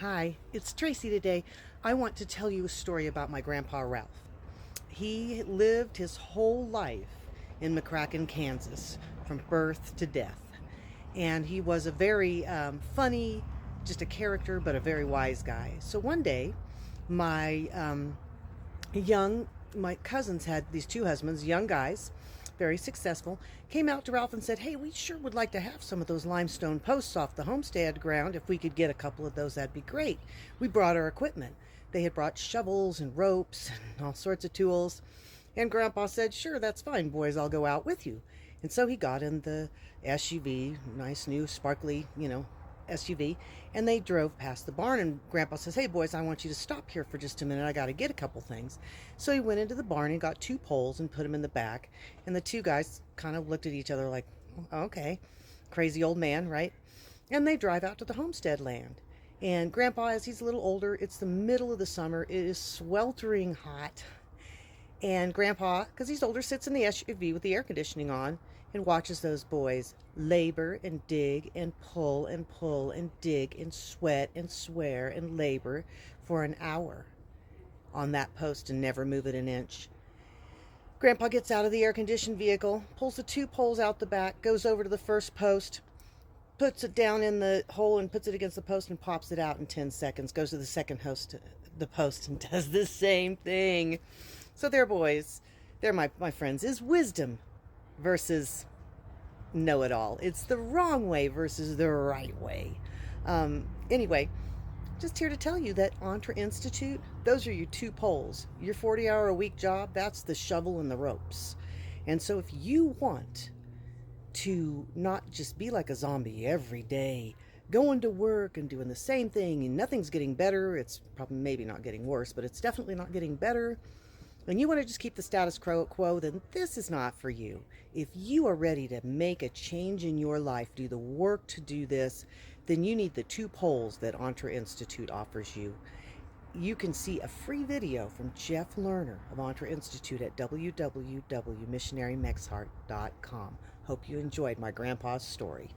Hi, it's Tracy today. I want to tell you a story about my grandpa Ralph. He lived his whole life in McCracken, Kansas, from birth to death. And he was a very funny, just a character, but a very wise guy. So one day, my young my cousins had these two husbands, young guys, very successful, came out to Ralph and said, "Hey, we sure would like to have some of those limestone posts off the homestead ground. If we could get a couple of those, that'd be great." We brought our equipment. They had brought shovels and ropes and all sorts of tools. And Grandpa said, "Sure, that's fine, boys, I'll go out with you." And so he got in the SUV, nice new sparkly, SUV, and they drove past the barn. And Grandpa says, "Hey, boys, I want you to stop here for just a minute. I got to get a couple things." So he went into the barn and got two poles and put them in the back. And the two guys kind of looked at each other like, "Okay, crazy old man, right?" And they drive out to the homestead land. And Grandpa, as he's a little older, it's the middle of the summer, it is sweltering hot. And Grandpa, because he's older, sits in the SUV with the air conditioning on and watches those boys labor and dig and pull and dig and sweat and swear and labor for an hour on that post and never move it an inch. Grandpa gets out of the air conditioned vehicle, pulls the two poles out the back, goes over to the first post, puts it down in the hole and puts it against the post and pops it out in 10 seconds, goes to the second the post and does the same thing. So they're boys. They're my friends. Is wisdom versus know-it-all. It's the wrong way versus the right way. Anyway, just here to tell you that Entre Institute, those are your two poles. Your 40-hour-a-week job, that's the shovel and the ropes. And so if you want to not just be like a zombie every day, going to work and doing the same thing and nothing's getting better, it's probably maybe not getting worse, but it's definitely not getting better, and you want to just keep the status quo, then this is not for you. If you are ready to make a change in your life, do the work to do this, then you need the two poles that Entre Institute offers you. You can see a free video from Jeff Lerner of Entre Institute at www.missionarymexheart.com. Hope you enjoyed my grandpa's story.